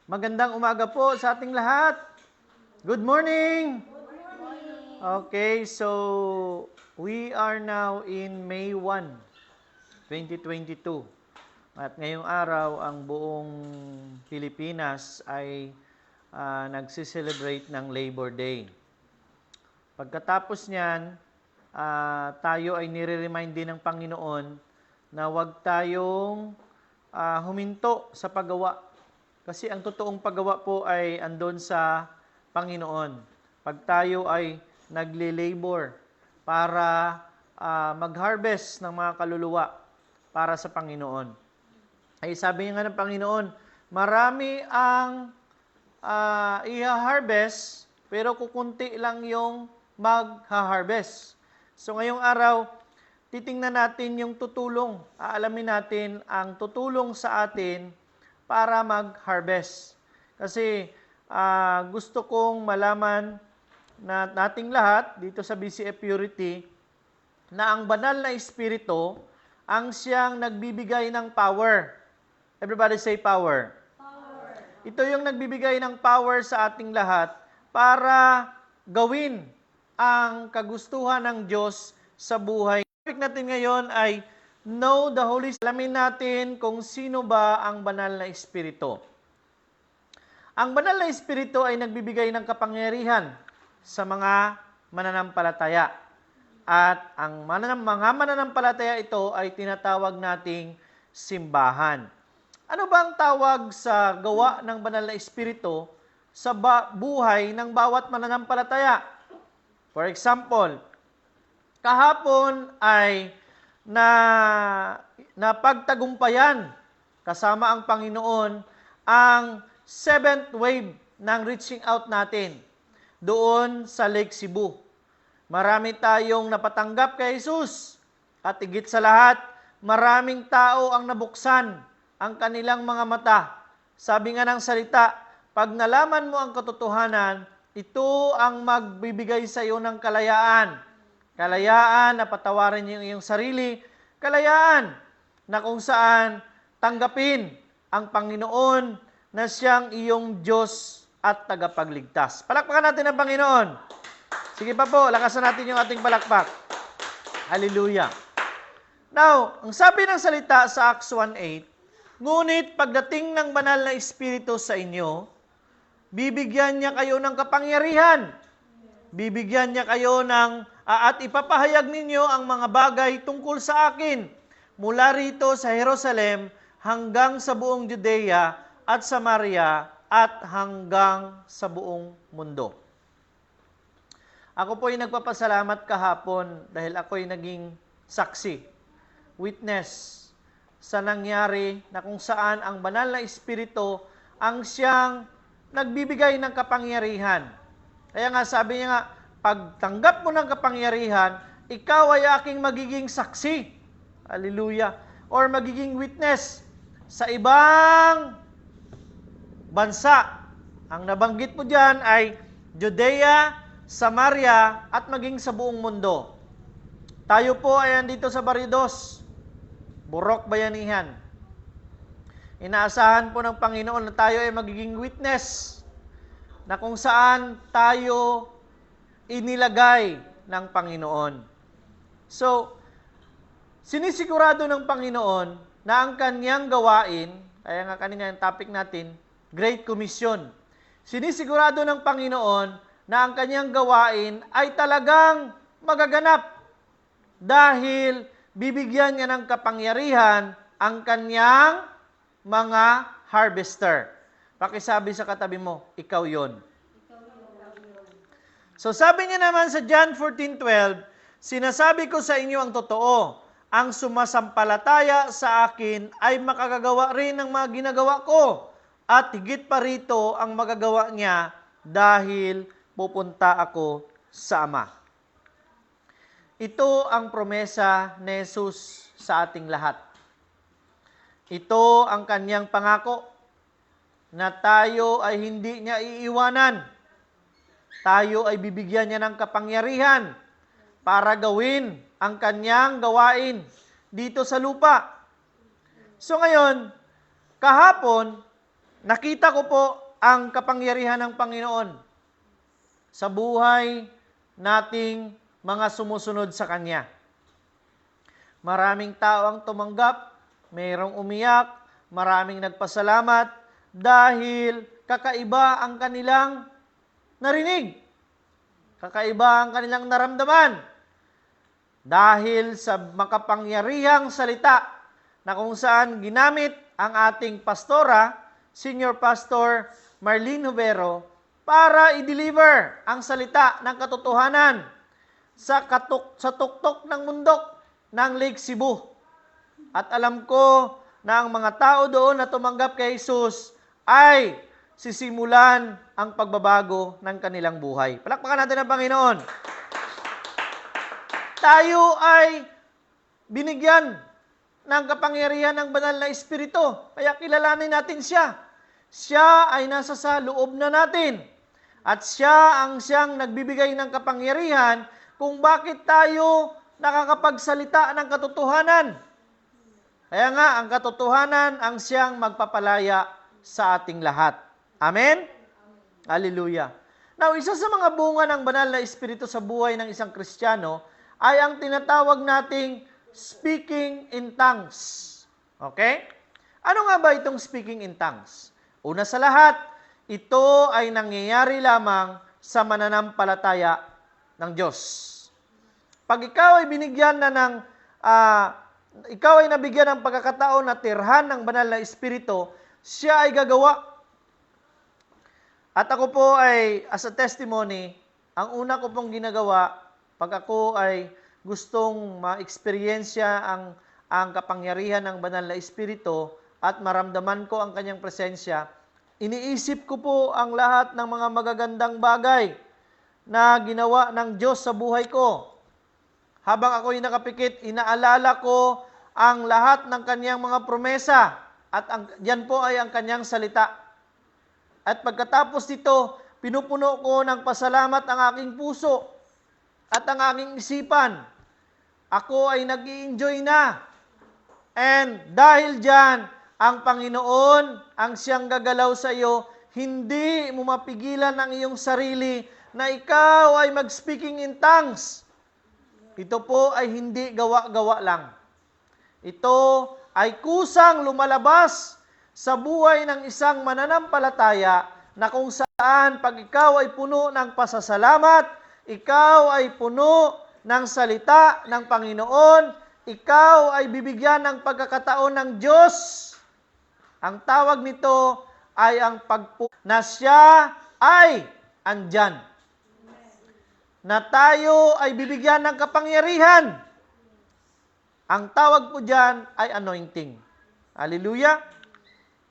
Magandang umaga po sa ating lahat. Good morning! Okay, so we are now in May 1, 2022. At ngayong araw, ang buong Pilipinas ay nagsiselebrate ng Labor Day. Pagkatapos niyan, tayo ay nire-remind din ng Panginoon na huwag tayong huminto sa paggawa. Kasi ang totoong paggawa po ay andon sa Panginoon. Pag tayo ay nagle-labor para mag-harvest ng mga kaluluwa para sa Panginoon. Ay sabi nga ng Panginoon, marami ang i-harvest, pero kukunti lang yung mag-harvest. So ngayong araw, titingnan natin yung tutulong. Aalamin natin ang tutulong sa atin para mag-harvest. Kasi gusto kong malaman na nating lahat dito sa BCF Purity na ang banal na espiritu ang siyang nagbibigay ng power. Everybody say power. Power. Ito yung nagbibigay ng power sa ating lahat para gawin ang kagustuhan ng Diyos sa buhay. Topic natin ngayon ay Know the Holy Spirit. Alamin natin kung sino ba ang banal na espiritu. Ang banal na espiritu ay nagbibigay ng kapangyarihan sa mga mananampalataya. At ang mga mananampalataya ito ay tinatawag nating simbahan. Ano ba ang tawag sa gawa ng banal na espiritu sa buhay ng bawat mananampalataya? For example, kahapon ay napagtagumpayan kasama ang Panginoon ang 7th wave ng reaching out natin doon sa Lake Cebu. Marami tayong napatanggap kay Jesus at higit sa lahat, maraming tao ang nabuksan ang kanilang mga mata. Sabi nga ng salita, pag nalaman mo ang katotohanan, ito ang magbibigay sa iyo ng kalayaan. Kalayaan na patawarin niyo iyong sarili. Kalayaan na kung saan tanggapin ang Panginoon na siyang iyong Diyos at tagapagligtas. Palakpakan natin ang Panginoon. Sige pa po, lakasan natin yung ating palakpak. Hallelujah. Now, ang sabi ng salita sa Acts 1:8, ngunit pagdating ng banal na Espiritu sa inyo, bibigyan niya kayo ng kapangyarihan. Bibigyan niya kayo ng at ipapahayag ninyo ang mga bagay tungkol sa akin mula rito sa Jerusalem hanggang sa buong Judea at Samaria at hanggang sa buong mundo. Ako po ay nagpapasalamat kahapon dahil ako ay naging saksi, witness sa nangyari na kung saan ang banal na espiritu ang siyang nagbibigay ng kapangyarihan. Kaya nga sabi niya nga, pagtanggap mo ng kapangyarihan, ikaw ay aking magiging saksi. Hallelujah. Or magiging witness sa ibang bansa. Ang nabanggit mo dyan ay Judea, Samaria, at maging sa buong mundo. Tayo po ay andito sa Baridos, Burok Bayanihan. Inaasahan po ng Panginoon na tayo ay magiging witness na kung saan tayo inilagay ng Panginoon. So, sinisigurado ng Panginoon na ang kanyang gawain, kaya nga kanina yung topic natin, Great Commission. Sinisigurado ng Panginoon na ang kanyang gawain ay talagang magaganap dahil bibigyan niya ng kapangyarihan ang kanyang mga harvester. Pakisabi sa katabi mo, ikaw yon. So sabi niya naman sa John 14:12, sinasabi ko sa inyo ang totoo, ang sumasampalataya sa akin ay makagagawa rin ng mga ginagawa ko, at higit pa rito ang magagawa niya dahil pupunta ako sa Ama. Ito ang promesa ni Jesus sa ating lahat. Ito ang kanyang pangako na tayo ay hindi niya iiwanan. Tayo ay bibigyan niya ng kapangyarihan para gawin ang kanyang gawain dito sa lupa. So ngayon, kahapon, nakita ko po ang kapangyarihan ng Panginoon sa buhay nating mga sumusunod sa Kanya. Maraming tao ang tumanggap, mayroong umiyak, maraming nagpasalamat dahil kakaiba ang kanilang narinig. Kakaiba ang kanilang naramdaman. Dahil sa makapangyarihang salita na kung saan ginamit ang ating pastora, Senior Pastor Marlene Jubero, para i-deliver ang salita ng katotohanan sa tuktok ng mundok ng Lake Cebu. At alam ko na ang mga tao doon na tumanggap kay Jesus ay sisimulan ang pagbabago ng kanilang buhay. Palakpakan natin ang Panginoon. Tayo ay binigyan ng kapangyarihan ng banal na Espiritu. Kaya kilalanin natin siya. Siya ay nasa sa loob na natin. At siya ang siyang nagbibigay ng kapangyarihan kung bakit tayo nakakapagsalita ng katotohanan. Kaya nga, ang katotohanan ang siyang magpapalaya sa ating lahat. Amen? Hallelujah. Now, isa sa mga bunga ng banal na Espiritu sa buhay ng isang Kristiyano ay ang tinatawag nating speaking in tongues. Okay? Ano nga ba itong speaking in tongues? Una sa lahat, ito ay nangyayari lamang sa mananampalataya ng Diyos. Pag ikaw ay binigyan na ikaw ay nabigyan ng pagkakataon na tirhan ng banal na Espiritu, siya ay gagawa. At ako po ay, as a testimony, ang una ko pong ginagawa, pag ako ay gustong ma-eksperyensya ang kapangyarihan ng banal na Espiritu at maramdaman ko ang kanyang presensya, iniisip ko po ang lahat ng mga magagandang bagay na ginawa ng Diyos sa buhay ko. Habang ako'y nakapikit, inaalala ko ang lahat ng kanyang mga promesa at yan po ay ang kanyang salita. At pagkatapos nito, pinupuno ko ng pasalamat ang aking puso at ang aking isipan. Ako ay nag-i-enjoy na. And dahil dyan, ang Panginoon ang siyang gagalaw sa iyo, hindi mo mapigilan ang iyong sarili na ikaw ay mag-speaking in tongues. Ito po ay hindi gawa-gawa lang. Ito ay kusang lumalabas sa buhay ng isang mananampalataya na kung saan pag ikaw ay puno ng pasasalamat, ikaw ay puno ng salita ng Panginoon, ikaw ay bibigyan ng pagkakataon ng Diyos. Ang tawag nito ay ang na siya ay andyan. Na tayo ay bibigyan ng kapangyarihan. Ang tawag po dyan ay anointing. Hallelujah!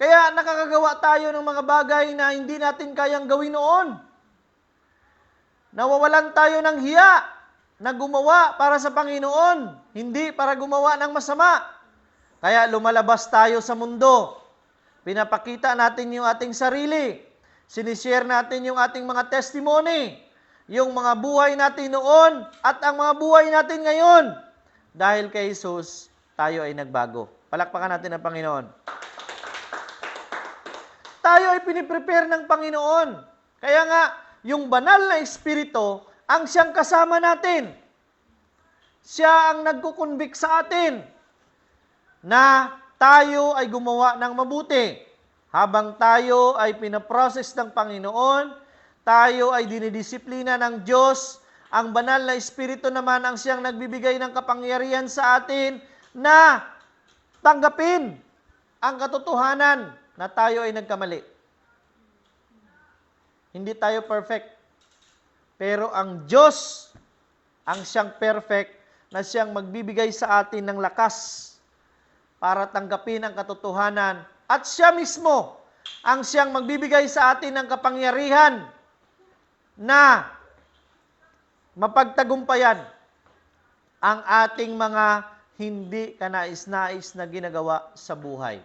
Kaya nakakagawa tayo ng mga bagay na hindi natin kayang gawin noon. Nawawalan tayo ng hiya na gumawa para sa Panginoon, hindi para gumawa ng masama. Kaya lumalabas tayo sa mundo. Pinapakita natin yung ating sarili. Sinishare natin yung ating mga testimony. Yung mga buhay natin noon at ang mga buhay natin ngayon. Dahil kay Jesus, tayo ay nagbago. Palakpakan natin ang Panginoon. Tayo ay piniprepare ng Panginoon. Kaya nga, yung banal na Espiritu, ang siyang kasama natin. Siya ang nagkukonvict sa atin na tayo ay gumawa ng mabuti. Habang tayo ay pinaprocess ng Panginoon, tayo ay dinidisiplina ng Diyos. Ang banal na Espiritu naman ang siyang nagbibigay ng kapangyarihan sa atin na tanggapin ang katotohanan na tayo ay nagkamali. Hindi tayo perfect. Pero ang Diyos, ang siyang perfect, na siyang magbibigay sa atin ng lakas para tanggapin ang katotohanan. At siya mismo, ang siyang magbibigay sa atin ng kapangyarihan na mapagtagumpayan ang ating mga hindi kanais-nais na ginagawa sa buhay.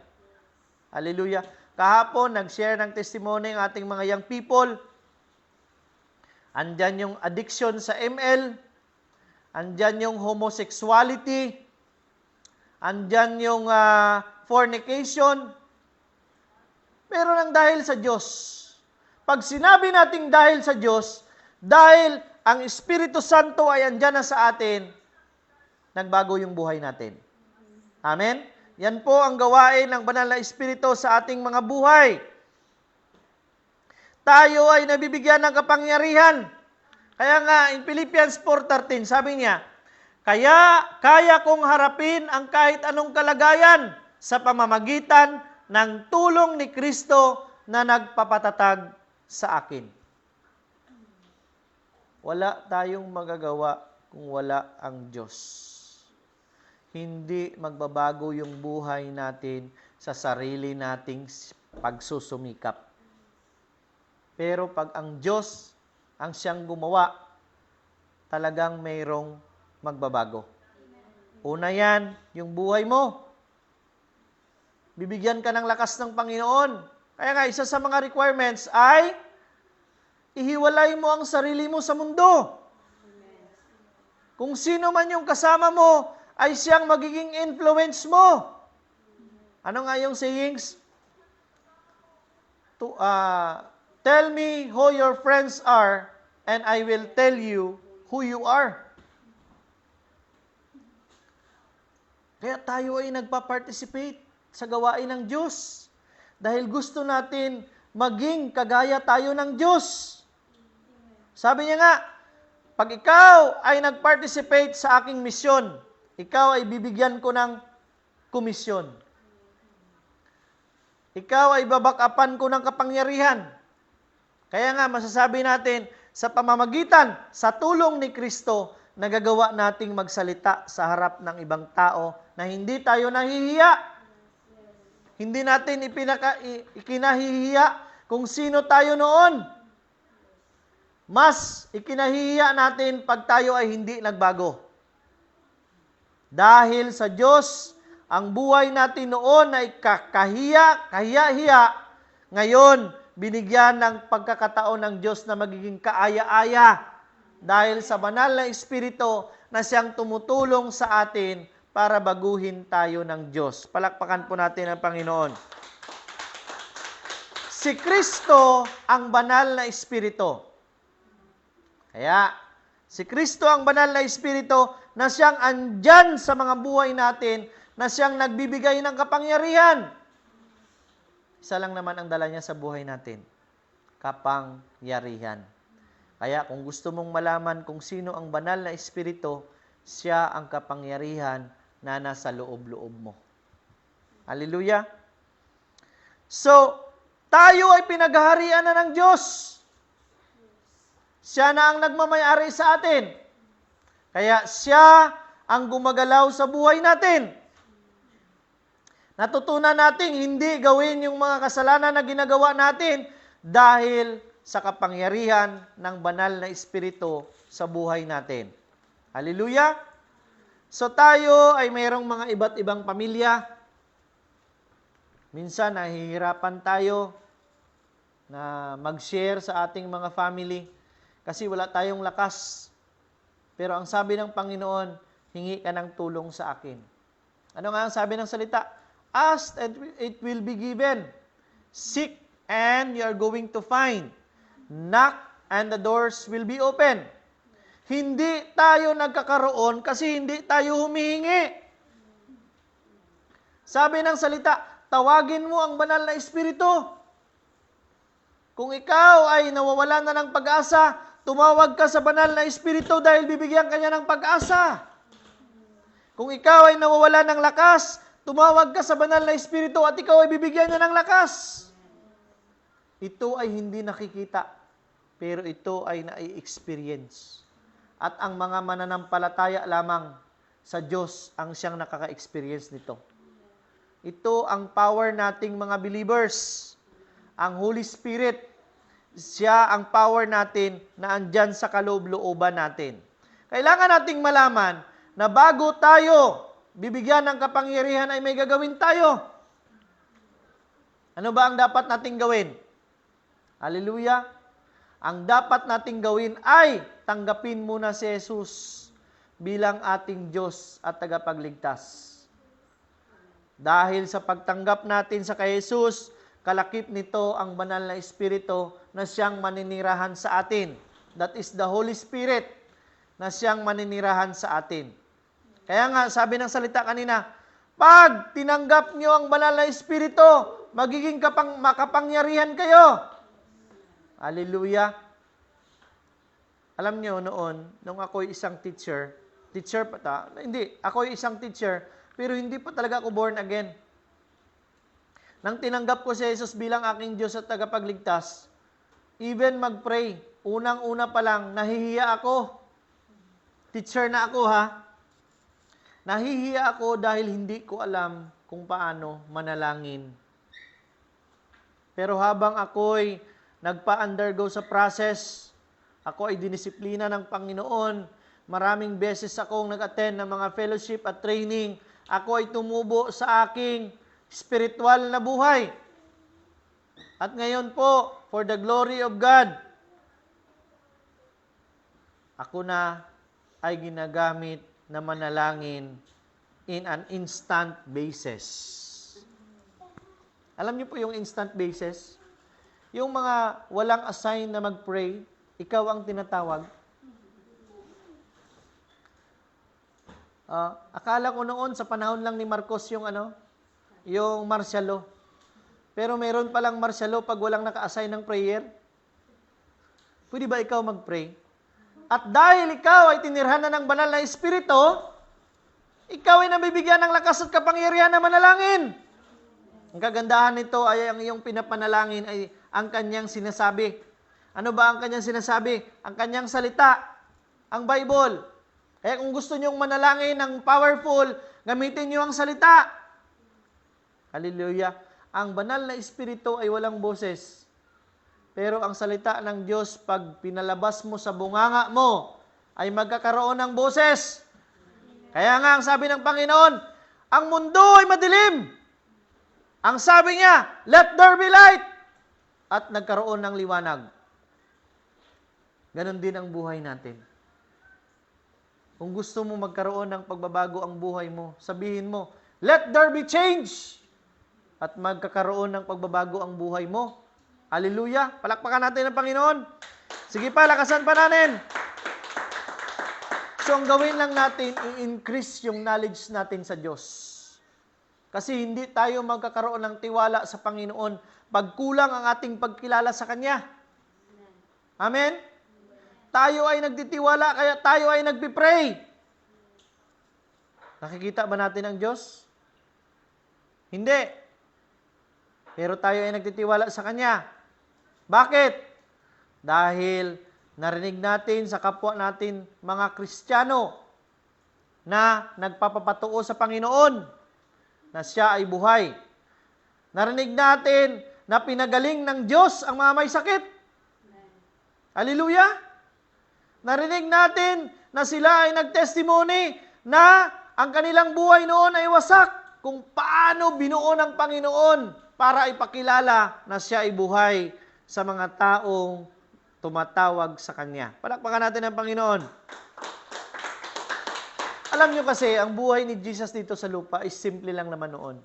Hallelujah. Kahapon, nag-share ng testimony ang ating mga young people. Andyan yung addiction sa ML. Andyan yung homosexuality. Andyan yung fornication. meron ang dahil sa Diyos. Pag sinabi nating dahil sa Diyos, dahil ang Espiritu Santo ay andyan na sa atin, nagbago yung buhay natin. Amen? Yan po ang gawain ng Banal na Espiritu sa ating mga buhay. Tayo ay nabibigyan ng kapangyarihan. Kaya nga, in Philippians 4:13, sabi niya, kaya kong harapin ang kahit anong kalagayan sa pamamagitan ng tulong ni Kristo na nagpapatatag sa akin. Wala tayong magagawa kung wala ang Diyos. Hindi magbabago yung buhay natin sa sarili nating pagsusumikap. Pero pag ang Diyos ang siyang gumawa, talagang mayroong magbabago. Una yan, yung buhay mo. Bibigyan ka ng lakas ng Panginoon. Kaya nga, isa sa mga requirements ay ihiwalay mo ang sarili mo sa mundo. Kung sino man yung kasama mo, ay siyang magiging influence mo. Ano nga yung sayings? Tell me who your friends are, and I will tell you who you are. Kaya tayo ay nagpa-participate sa gawain ng Diyos. Dahil gusto natin maging kagaya tayo ng Diyos. Sabi niya nga, pag ikaw ay nag-participate sa aking misyon, ikaw ay bibigyan ko ng komisyon. Ikaw ay babakapan ko ng kapangyarihan. Kaya nga, masasabi natin, sa pamamagitan, sa tulong ni Kristo, nagagawa nating magsalita sa harap ng ibang tao na hindi tayo nahihiya. Hindi natin ikinahihiya kung sino tayo noon. Mas ikinahihiya natin pag tayo ay hindi nagbago. Dahil sa Diyos, ang buhay natin noon ay kahiya-hiya. Ngayon, binigyan ng pagkakataon ng Diyos na magiging kaaya-aya dahil sa banal na Espiritu na siyang tumutulong sa atin para baguhin tayo ng Diyos. Palakpakan po natin ang Panginoon. Si Kristo ang banal na Espiritu. Kaya, si Kristo ang banal na Espiritu na siyang andyan sa mga buhay natin, na siyang nagbibigay ng kapangyarihan. Isa lang naman ang dala niya sa buhay natin, kapangyarihan. Kaya kung gusto mong malaman kung sino ang banal na Espiritu, siya ang kapangyarihan na nasa loob-loob mo. Hallelujah! So, tayo ay pinaghaharian na ng Diyos. Siya na ang nagmamayari sa atin. Kaya siya ang gumagalaw sa buhay natin. Natutunan nating hindi gawin yung mga kasalanan na ginagawa natin dahil sa kapangyarihan ng banal na Espiritu sa buhay natin. Hallelujah! So tayo ay mayroong mga iba't ibang pamilya. Minsan nahihirapan tayo na mag-share sa ating mga family kasi wala tayong lakas. Pero ang sabi ng Panginoon, hingi ka ng tulong sa akin. Ano nga ang sabi ng salita? Ask and it will be given. Seek and you are going to find. Knock and the doors will be open. Hindi tayo nagkakaroon kasi hindi tayo humihingi. Sabi ng salita, tawagin mo ang banal na Espiritu. Kung ikaw ay nawawalan na ng pag-asa, tumawag ka sa banal na Espiritu dahil bibigyan ka niya ng pag-asa. Kung ikaw ay nawawalan ng lakas, tumawag ka sa banal na Espiritu at ikaw ay bibigyan niya ng lakas. Ito ay hindi nakikita, pero ito ay nai-experience. At ang mga mananampalataya lamang sa Diyos ang siyang nakaka-experience nito. Ito ang power nating mga believers. Ang Holy Spirit, siya ang power natin na andyan sa kaloob-looban natin. Kailangan nating malaman na bago tayo bibigyan ng kapangyarihan ay may gagawin tayo. Ano ba ang dapat nating gawin? Hallelujah! Ang dapat nating gawin ay tanggapin muna si Jesus bilang ating Diyos at tagapagligtas. Dahil sa pagtanggap natin sa kay Jesus, kalakip nito ang banal na Espiritu na siyang maninirahan sa atin. That is the Holy Spirit na siyang maninirahan sa atin. Kaya nga, sabi ng salita kanina, pag tinanggap nyo ang banal na Espiritu, magiging makapangyarihan kayo. Hallelujah. Alam nyo noon, nung ako'y isang teacher ako'y isang teacher, pero hindi pa talaga ako born again. Nang tinanggap ko si Jesus bilang aking Diyos at tagapagligtas, even mag-pray, unang-una pa lang, nahihiya ako. Teacher na ako ha. Nahihiya ako dahil hindi ko alam kung paano manalangin. Pero habang ako'y nagpa-undergo sa process, ako ay dinisiplina ng Panginoon, maraming beses akong nag-attend ng mga fellowship at training, ako ay tumubo sa aking spiritual na buhay. At ngayon po, for the glory of God, ako na ay ginagamit na manalangin in an instant basis. Alam niyo po yung instant basis? Yung mga walang assign na mag-pray, ikaw ang tinatawag. Akala ko noon sa panahon lang ni Marcos yung martial law. Pero meron palang martial law pag walang naka-assign ng prayer. Pwede ba ikaw mag-pray? At dahil ikaw ay tinirhanan ng banal na Espiritu, ikaw ay nabibigyan ng lakas at kapangyarihan na manalangin. Ang kagandahan nito ay ang iyong pinapanalangin ay ang kanyang sinasabi. Ano ba ang kanyang sinasabi? Ang kanyang salita, ang Bible. Kaya kung gusto nyong manalangin ng powerful, gamitin nyo ang salita. Hallelujah. Ang banal na Espiritu ay walang boses. Pero ang salita ng Diyos, pag pinalabas mo sa bunganga mo, ay magkakaroon ng boses. Kaya nga, ang sabi ng Panginoon, ang mundo ay madilim. Ang sabi niya, let there be light. At nagkaroon ng liwanag. Ganon din ang buhay natin. Kung gusto mo magkaroon ng pagbabago ang buhay mo, sabihin mo, let there be change. At magkakaroon ng pagbabago ang buhay mo. Hallelujah! Palakpakan natin ang Panginoon. Sige pa, lakasan pa natin. So, ang gawin lang natin, i-increase yung knowledge natin sa Diyos. Kasi hindi tayo magkakaroon ng tiwala sa Panginoon pag kulang ang ating pagkilala sa Kanya. Amen? Tayo ay nagtitiwala, kaya tayo ay nagpipray. Nakikita ba natin ang Diyos? Hindi. Pero tayo ay nagtitiwala sa Kanya. Bakit? Dahil narinig natin sa kapwa natin mga Kristiyano na nagpapapatuo sa Panginoon na Siya ay buhay. Narinig natin na pinagaling ng Diyos ang mga may sakit. Hallelujah! Narinig natin na sila ay nagtestimony na ang kanilang buhay noon ay wasak kung paano binuo ng Panginoon para ipakilala na Siya ay buhay sa mga taong tumatawag sa Kanya. Palakpakan natin ang Panginoon. Alam nyo kasi, ang buhay ni Jesus dito sa lupa is simple lang naman noon.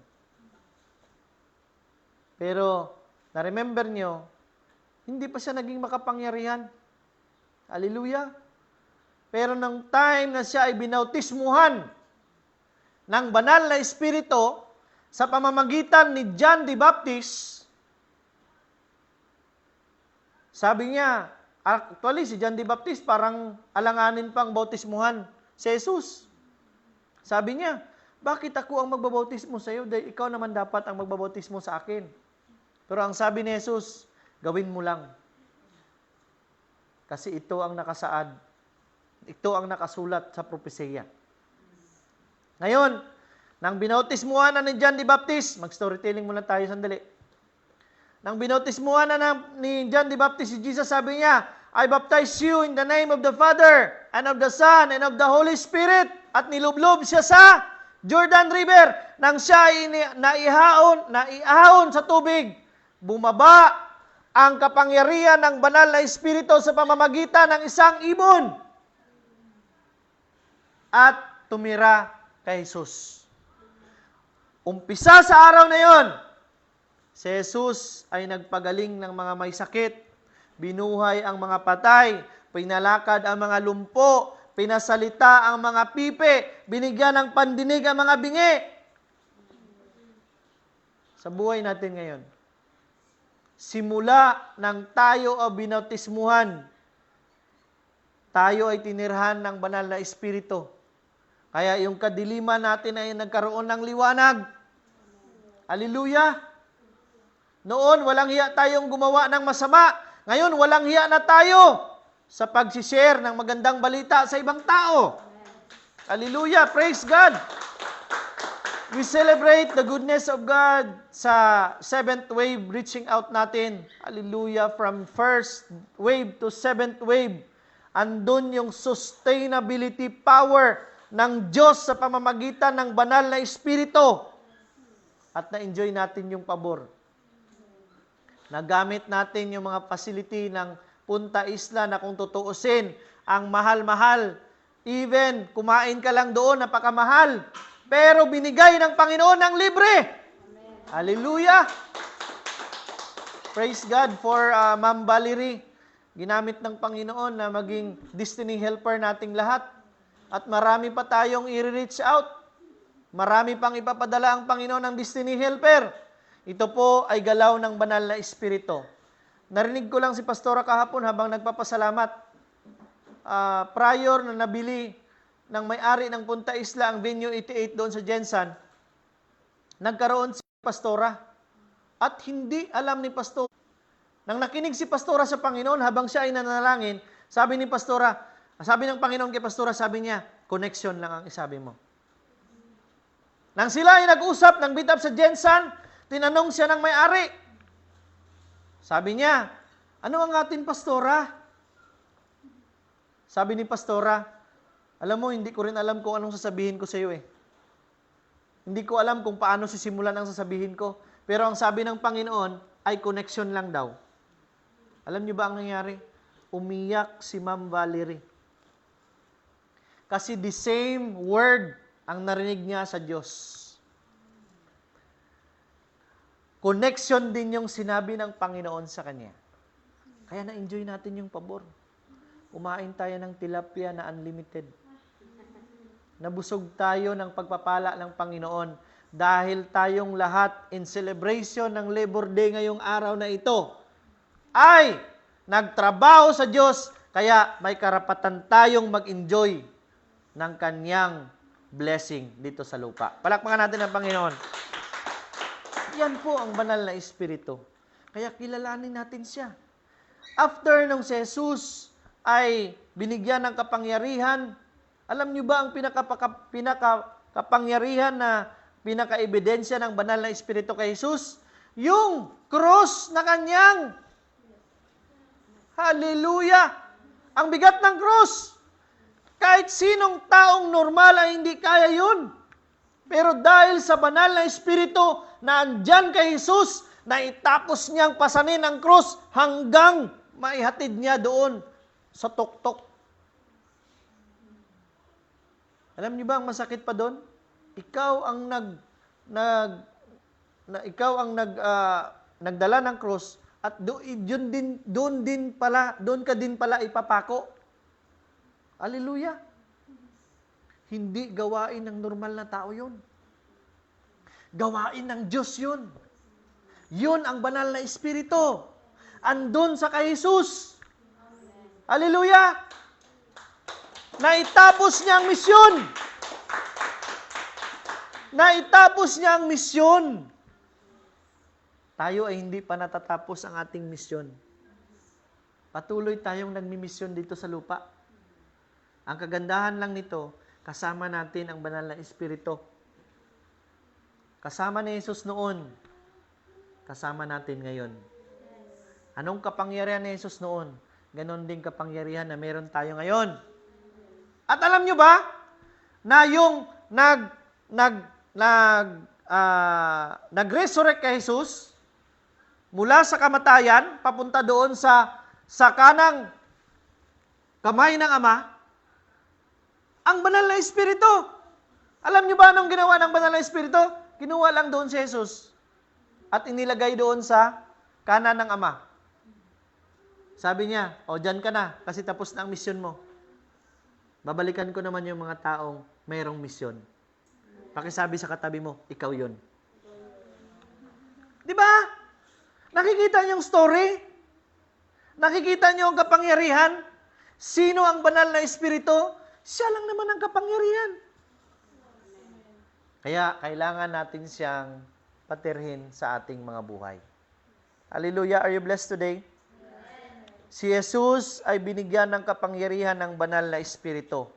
Pero, na-remember nyo, hindi pa siya naging makapangyarihan. Hallelujah! Pero nang time na siya ay binautismuhan ng banal na Espiritu sa pamamagitan ni John the Baptist, sabi niya, actually si John the Baptist parang alanganin pang bautismuhan si Jesus. Sabi niya, bakit ako ang magbabautismo sa iyo? Dahil ikaw naman dapat ang magbabautismo sa akin. Pero ang sabi ni Jesus, gawin mo lang. Kasi ito ang nakasaad. Ito ang nakasulat sa propesya. Ngayon, nang binautismuhan na ni John the Baptist, mag-storytelling muna tayo sandali. Nang binautismuhan na ni John the Baptist, si Jesus sabi niya, I baptize you in the name of the Father, and of the Son, and of the Holy Spirit. At nilublob siya sa Jordan River. Nang siya ay naiahon sa tubig, bumaba ang kapangyarihan ng banal na Espiritu sa pamamagitan ng isang ibon. At tumira kay Jesus. Umpisa sa araw na yon, Si Jesus ay nagpagaling ng mga may sakit, binuhay ang mga patay, pinalakad ang mga lumpo, pinasalita ang mga pipe, binigyan ng pandinig ang mga bingi. Sa buhay natin ngayon, simula nang tayo o binautismuhan, tayo ay tinirhan ng banal na Espiritu. Kaya yung kadiliman natin ay nagkaroon ng liwanag. Hallelujah! Noon, walang hiya tayong gumawa ng masama. Ngayon, walang hiya na tayo sa pag-share ng magandang balita sa ibang tao. Hallelujah! Praise God! We celebrate the goodness of God sa 7th wave reaching out natin. Hallelujah! From 1st wave to 7th wave. Andun yung sustainability power ng Diyos sa pamamagitan ng banal na Espiritu. At na-enjoy natin yung pabor. Nagamit natin yung mga facility ng Punta Isla na kung tutuusin, ang mahal-mahal. Even, kumain ka lang doon, napakamahal. Pero binigay ng Panginoon ng libre. Amen. Hallelujah! Praise God for Ma'am Valerie. Ginamit ng Panginoon na maging destiny helper nating lahat. At marami pa tayong i-reach out. Marami pang ipapadala ang Panginoon ng destiny helper. Ito po ay galaw ng banal na Espiritu. Narinig ko lang si Pastora kahapon habang nagpapasalamat. Prior na nabili ng may-ari ng Punta Isla ang Venue 88 doon sa Jensan, nagkaroon si Pastora at hindi alam ni Pastora. Nang nakinig si Pastora sa Panginoon habang siya ay nanalangin, sabi ni Pastora, sabi ng Panginoon kay Pastora, sabi niya, connection lang ang isabi mo. Nang sila ay nag-usap, nang meet up sa Jensan, tinanong siya ng may-ari. Sabi niya, ano ang ating Pastora? Sabi ni Pastora, alam mo, hindi ko rin alam kung anong sasabihin ko sa iyo eh. Hindi ko alam kung paano sisimulan ang sasabihin ko. Pero ang sabi ng Panginoon ay connection lang daw. Alam niyo ba ang nangyari? Umiyak si Ma'am Valerie. Kasi the same word ang narinig niya sa Diyos. Connection din yung sinabi ng Panginoon sa kanya. Kaya na-enjoy natin yung pabor. Kumain tayo ng tilapia na unlimited. Nabusog tayo ng pagpapala ng Panginoon dahil tayong lahat in celebration ng Labor Day ngayong araw na ito ay nagtrabaho sa Diyos, kaya may karapatan tayong mag-enjoy ng kanyang blessing dito sa lupa. Palakpakan natin ang Panginoon. Yan po ang banal na Espiritu. Kaya kilalanin natin siya. After nung si Jesus ay binigyan ng kapangyarihan, alam niyo ba ang pinaka-kapangyarihan na pinaka-ebidensya ng banal na Espiritu kay Jesus? Yung cross na kanyang. Hallelujah! Ang bigat ng cross. Kahit sinong taong normal ay hindi kaya yun. Pero dahil sa banal na Espiritu na andyan kay Jesus, na itapos niyang pasanin ang cross hanggang maihatid niya doon sa tuktok. Alam niyo ba ang masakit pa doon? Ikaw ang nagdala ng cross at doon ka din pala ipapako. Hallelujah! Hindi gawain ng normal na tao yun. Gawain ng Diyos yun. Yun ang banal na Espiritu. Andun sa kay Jesus. Hallelujah! Naitapos niya ang misyon. Naitapos niya ang misyon. Tayo ay hindi pa natatapos ang ating misyon. Patuloy tayong nagmimisyon dito sa lupa. Ang kagandahan lang nito, kasama natin ang banal na Espiritu. Kasama ni Jesus noon, kasama natin ngayon. Anong kapangyarihan ni Jesus noon? Ganon din kapangyarihan na meron tayo ngayon. At alam nyo ba, na yung nag-resurrect kay Jesus, mula sa kamatayan, papunta doon sa kanang kamay ng Ama, ang banal na Espiritu. Alam nyo ba anong ginawa ng banal na Espiritu? Kinuha lang doon si Jesus. at inilagay doon sa kanan ng Ama. Sabi niya, dyan ka na kasi tapos na ang misyon mo. Babalikan ko naman yung mga taong mayroong misyon. Pakisabi sa katabi mo, ikaw yun. Di ba? Nakikita niyo yung story? Nakikita niyo ang kapangyarihan? Sino ang banal na espiritu? Siya lang naman ang kapangyarihan. Kaya kailangan natin siyang patirhin sa ating mga buhay. Hallelujah! Are you blessed today? Si Jesus ay binigyan ng kapangyarihan ng banal na espiritu.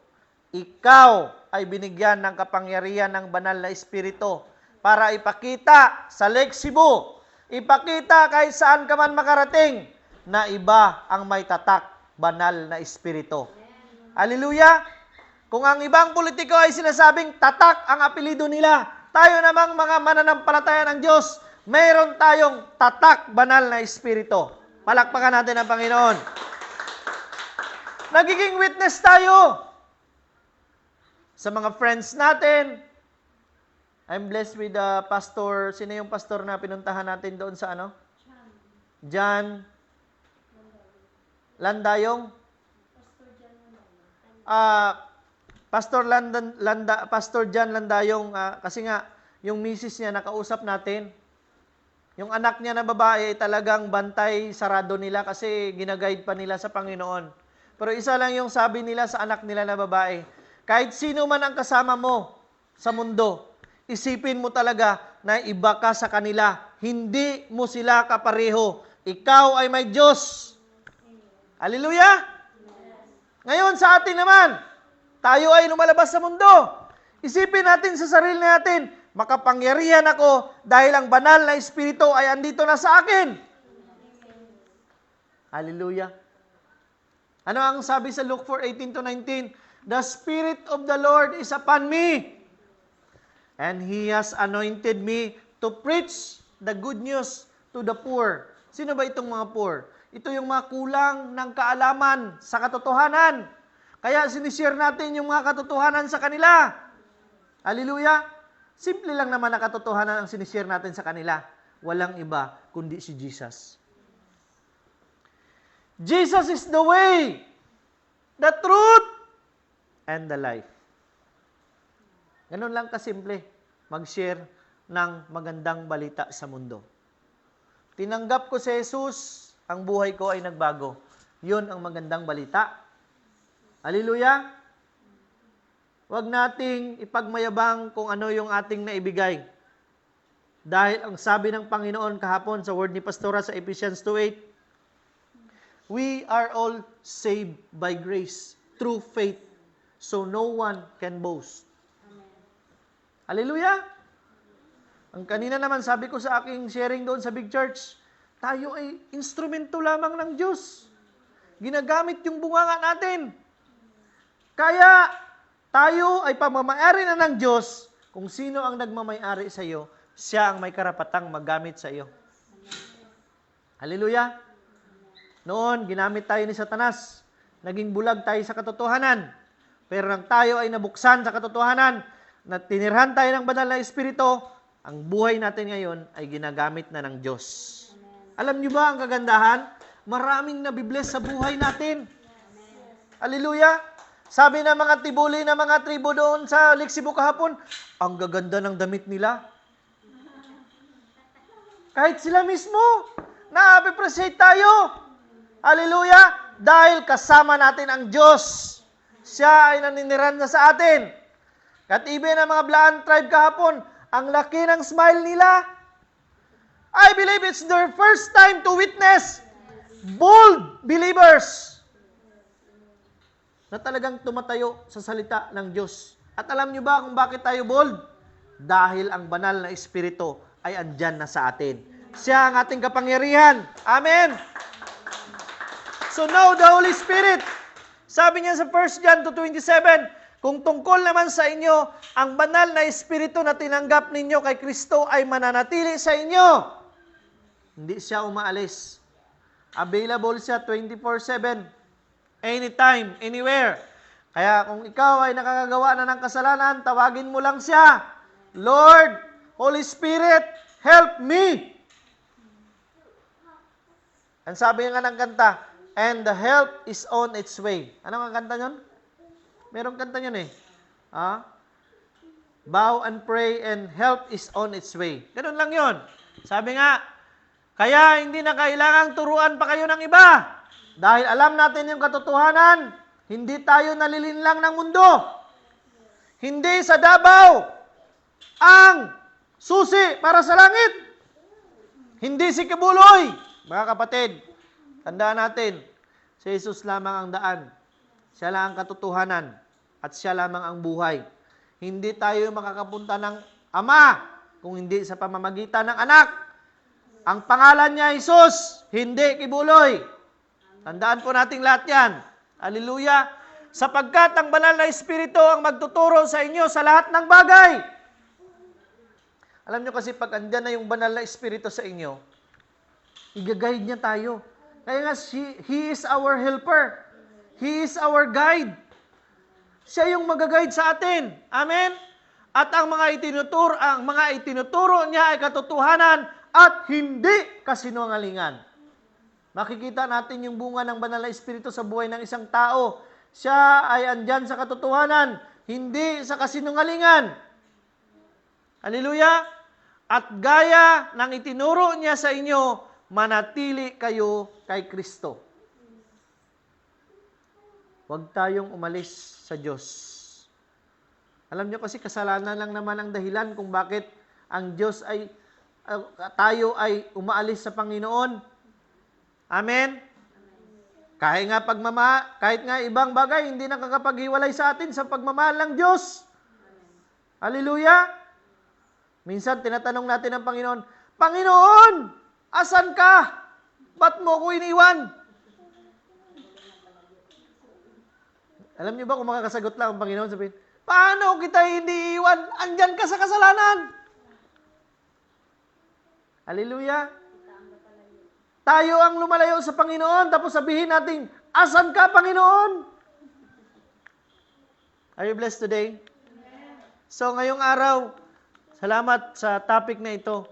Ikaw ay binigyan ng kapangyarihan ng banal na espiritu para ipakita sa Lake Cebu, ipakita kahit saan ka man makarating na iba ang may tatak banal na espiritu. Hallelujah! Kung ang ibang politiko ay sinasabing tatak ang apelido nila, tayo namang mga mananampalataya ng Diyos, mayroon tayong tatak banal na espiritu. Palakpakan natin ang Panginoon. Nagiging witness tayo sa mga friends natin. I'm blessed with the pastor. Sino yung pastor na pinuntahan natin doon sa ano? John Landayong. Pastor John Landayong, kasi nga, yung misis niya nakausap natin. Yung anak niya na babae, talagang bantay, sarado nila kasi ginaguide pa nila sa Panginoon. Pero isa lang yung sabi nila sa anak nila na babae, kahit sino man ang kasama mo sa mundo, isipin mo talaga na iba ka sa kanila. Hindi mo sila kapareho. Ikaw ay may Diyos. Hallelujah! Ngayon sa atin naman, tayo ay lumalabas sa mundo. Isipin natin sa sarili natin, makapangyarihan ako dahil ang banal na espiritu ay andito na sa akin. Hallelujah! Ano ang sabi sa Luke 4:18-19? The Spirit of the Lord is upon me, and He has anointed me to preach the good news to the poor. Sino ba itong mga poor? Ito yung mga kulang ng kaalaman sa katotohanan. Kaya sinishare natin yung mga katotohanan sa kanila. Hallelujah! Simple lang naman na katotohanan ang sinishare natin sa kanila. Walang iba kundi si Jesus. Jesus is the way, the truth, and the life. Ganun lang kasimple, mag-share ng magandang balita sa mundo. Tinanggap ko si Jesus, ang buhay ko ay nagbago. Yun ang magandang balita. Hallelujah! Huwag nating ipagmayabang kung ano yung ating naibigay. Dahil ang sabi ng Panginoon kahapon sa word ni Pastora sa Ephesians 2:8, we are all saved by grace through faith, so no one can boast. Amen. Hallelujah! Ang kanina naman sabi ko sa aking sharing doon sa Big Church, tayo ay instrumento lamang ng Diyos. Ginagamit yung bunganga natin. Kaya tayo ay pamamayari na ng Diyos. Kung sino ang nagmamayari sa iyo, siya ang may karapatang maggamit sa iyo. Hallelujah! Noon, ginamit tayo ni Satanas. Naging bulag tayo sa katotohanan. Pero nang tayo ay nabuksan sa katotohanan, na tinirhan tayo ng banal na espiritu, ang buhay natin ngayon ay ginagamit na ng Diyos. Alam niyo ba ang kagandahan? Maraming nabibless sa buhay natin. Hallelujah! Sabi ng mga tibuli ng mga tribo doon sa Lake Cebu kahapon, ang gaganda ng damit nila. Kahit sila mismo, na-appreciate tayo. Hallelujah! Dahil kasama natin ang Diyos. Siya ay naniniran na sa atin. Katibi ng mga Blaan tribe kahapon, ang laki ng smile nila. I believe it's their first time to witness bold believers na talagang tumatayo sa salita ng Diyos. At alam niyo ba kung bakit tayo bold? Dahil ang banal na espiritu ay andyan na sa atin. Siya ang ating kapangyarihan. Amen! So now the Holy Spirit, sabi niya sa 1 John 2:27, kung tungkol naman sa inyo, ang banal na espiritu na tinanggap ninyo kay Kristo ay mananatili sa inyo. Hindi siya umaalis. Available siya 24/7. Anytime, anywhere. Kaya kung ikaw ay nakakagawa na ng kasalanan, tawagin mo lang siya. Lord, Holy Spirit, help me. Ang sabi nga ng kanta, and the help is on its way. Ano ang kanta yun? Merong kanta yun eh. Bow and pray and help is on its way. Ganun lang yun. Sabi nga, kaya hindi na kailangang turuan pa kayo ng iba. Dahil alam natin yung katotohanan, hindi tayo nalilinlang ng mundo. Hindi sa Davao ang susi para sa langit. Hindi si Kibuloy. Mga kapatid, tandaan natin, si Jesus lamang ang daan. Siya lang ang katotohanan at siya lamang ang buhay. Hindi tayo makakapunta ng Ama kung hindi sa pamamagitan ng anak. Ang pangalan niya Jesus, hindi Kibuloy. Tandaan po nating lahat yan. Hallelujah. Sapagkat ang banal na Espiritu ang magtuturo sa inyo sa lahat ng bagay. Alam nyo kasi pag andyan na yung banal na Espiritu sa inyo, i-guide niya tayo. Kaya nga, He is our helper. He is our guide. Siya yung mag-guide sa atin. Amen? At ang mga itinuturo niya ay katotohanan at hindi kasinungalingan. Makikita natin yung bunga ng banal na Espiritu sa buhay ng isang tao. Siya ay andyan sa katotohanan, hindi sa kasinungalingan. Hallelujah! At gaya ng itinuro niya sa inyo, manatili kayo kay Kristo. Huwag tayong umalis sa Diyos. Alam niyo kasi kasalanan lang naman ang dahilan kung bakit ang Diyos ay tayo ay umaalis sa Panginoon. Amen? Kahit nga ibang bagay, hindi nakakapaghiwalay sa atin sa pagmamahal ng Diyos. Hallelujah! Minsan, tinatanong natin ang Panginoon, Panginoon, asan ka? Ba't mo ko iniwan? Alam niyo ba kung makakasagot lang ang Panginoon, sabihin, paano kita hindi iwan? Andyan ka sa kasalanan. Hallelujah! Tayo ang lumalayo sa Panginoon, tapos sabihin natin, asan ka, Panginoon? Are you blessed today? Amen. So, ngayong araw, salamat sa topic na ito.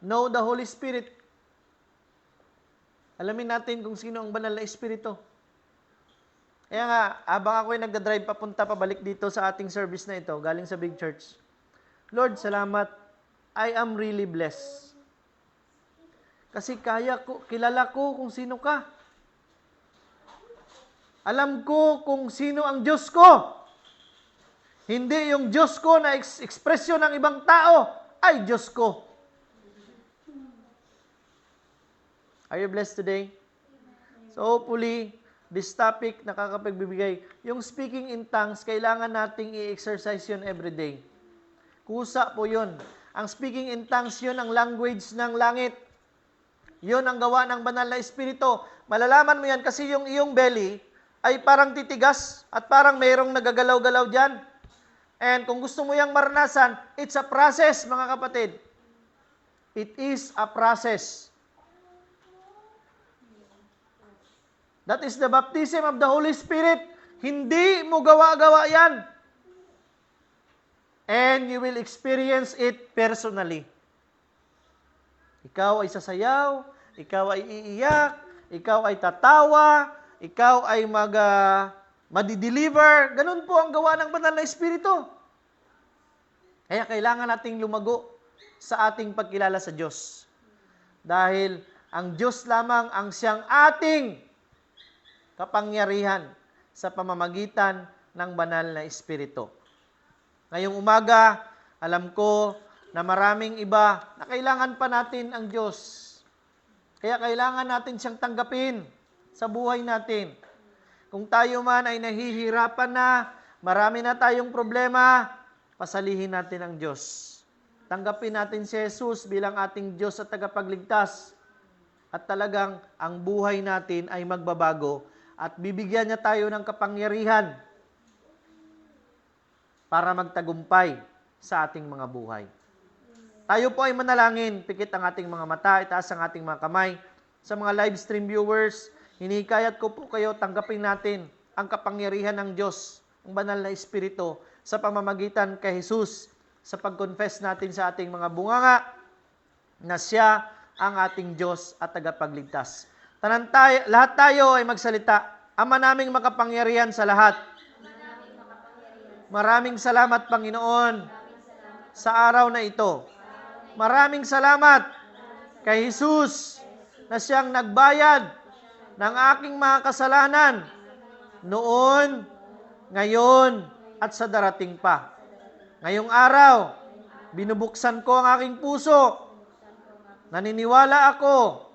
Know the Holy Spirit. Alamin natin kung sino ang banal na Espiritu. Kaya nga, habang ako'y nagdadrive papunta pabalik dito sa ating service na ito, galing sa Big Church, Lord, salamat. I am really blessed. Kasi kilala ko kung sino ka. Alam ko kung sino ang Diyos ko. Hindi yung Diyos ko na ekspresyon ng ibang tao ay Diyos ko. Are you blessed today? So hopefully, this topic nakakapagbibigay. Yung speaking in tongues, kailangan nating i-exercise yun every day. Kusa po yun. Ang speaking in tongues, yun ang language ng langit. Yun ang gawa ng banal na Espiritu. Malalaman mo yan kasi yung iyong belly ay parang titigas at parang mayroong nagagalaw-galaw dyan. And kung gusto mo yung maranasan, it's a process, mga kapatid. It is a process. That is the baptism of the Holy Spirit. Hindi mo gawa-gawa yan. And you will experience it personally. Ikaw ay sasayaw, ikaw ay iiyak, ikaw ay tatawa, ikaw ay madideliver. Ganun po ang gawa ng banal na Espiritu. Kaya kailangan nating lumago sa ating pagkilala sa Diyos. Dahil ang Diyos lamang ang siyang ating kapangyarihan sa pamamagitan ng banal na Espiritu. Ngayong umaga, alam ko na maraming iba na kailangan pa natin ang Diyos. Kaya kailangan natin siyang tanggapin sa buhay natin. Kung tayo man ay nahihirapan na, marami na tayong problema, pasalihin natin ang Diyos. Tanggapin natin si Jesus bilang ating Diyos at tagapagligtas. At talagang ang buhay natin ay magbabago at bibigyan niya tayo ng kapangyarihan para magtagumpay sa ating mga buhay. Tayo po ay manalangin, pikit ang ating mga mata, itaas ang ating mga kamay. Sa mga live stream viewers, hinikayat ko po kayo, tanggapin natin ang kapangyarihan ng Diyos, ang banal na Espiritu, sa pamamagitan kay Jesus, sa pag-confess natin sa ating mga bunganga, na siya ang ating Diyos at tagapagligtas. Lahat tayo ay magsalita. Ama naming makapangyarihan sa lahat. Maraming salamat, Panginoon, sa araw na ito. Maraming salamat kay Jesus na siyang nagbayad ng aking mga kasalanan noon, ngayon, at sa darating pa. Ngayong araw, binubuksan ko ang aking puso. Naniniwala ako,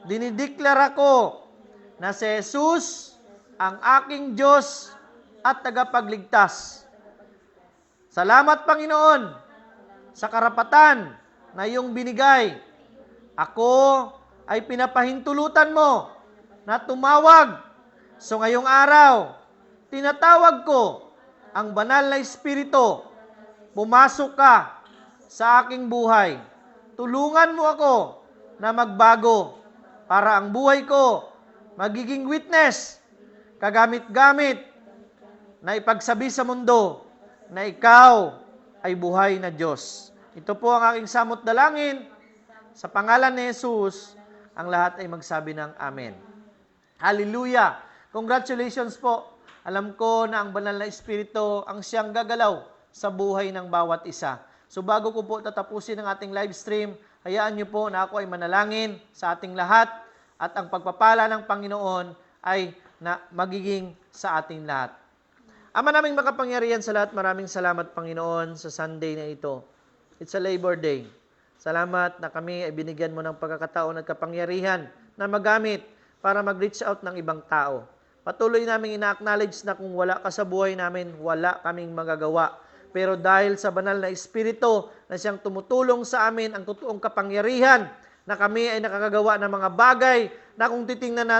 dinideklara ko na si Jesus ang aking Diyos at tagapagligtas. Salamat, Panginoon, sa karapatan na iyong binigay. Ako ay pinapahintulutan mo na tumawag. So ngayong araw, tinatawag ko ang banal na Espiritu. Pumasok ka sa aking buhay. Tulungan mo ako na magbago para ang buhay ko magiging witness, kagamit-gamit na ipagsabi sa mundo na ikaw ay buhay na Diyos. Ito po ang aking samot dalangin. Sa pangalan ni Jesus, ang lahat ay magsabi ng Amen. Hallelujah! Congratulations po. Alam ko na ang banal na Espiritu ang siyang gagalaw sa buhay ng bawat isa. So bago ko po tatapusin ang ating live stream, hayaan niyo po na ako ay manalangin sa ating lahat at ang pagpapala ng Panginoon ay magiging sa ating lahat. Ama naming makapangyarihan sa lahat, maraming salamat, Panginoon, sa Sunday na ito. It's a Labor Day. Salamat na kami ay binigyan mo ng pagkakataon at kapangyarihan na magamit para mag-reach out ng ibang tao. Patuloy naming ina-acknowledge na kung wala ka sa buhay namin, wala kaming magagawa. Pero dahil sa banal na Espiritu na siyang tumutulong sa amin ang totoong kapangyarihan na kami ay nakakagawa ng mga bagay na kung titingnan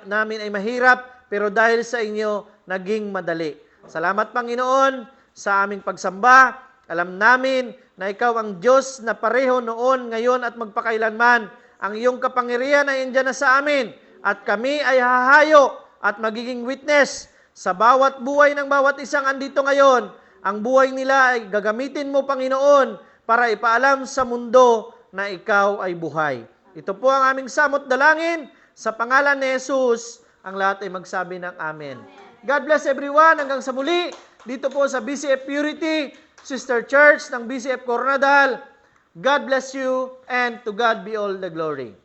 namin ay mahirap, pero dahil sa inyo, naging madali. Salamat, Panginoon, sa aming pagsamba. Alam namin na ikaw ang Diyos na pareho noon, ngayon at magpakailanman. Ang iyong kapangyarihan ay andyan na sa amin at kami ay hahayo at magiging witness sa bawat buhay ng bawat isang andito ngayon. Ang buhay nila ay gagamitin mo, Panginoon, para ipaalam sa mundo na ikaw ay buhay. Ito po ang aming samot dalangin. Sa pangalan ni Jesus, ang lahat ay magsabi ng Amen. God bless everyone. Hanggang sa muli, dito po sa BCF Purity, Sister Church ng BCF Coronadal. God bless you and to God be all the glory.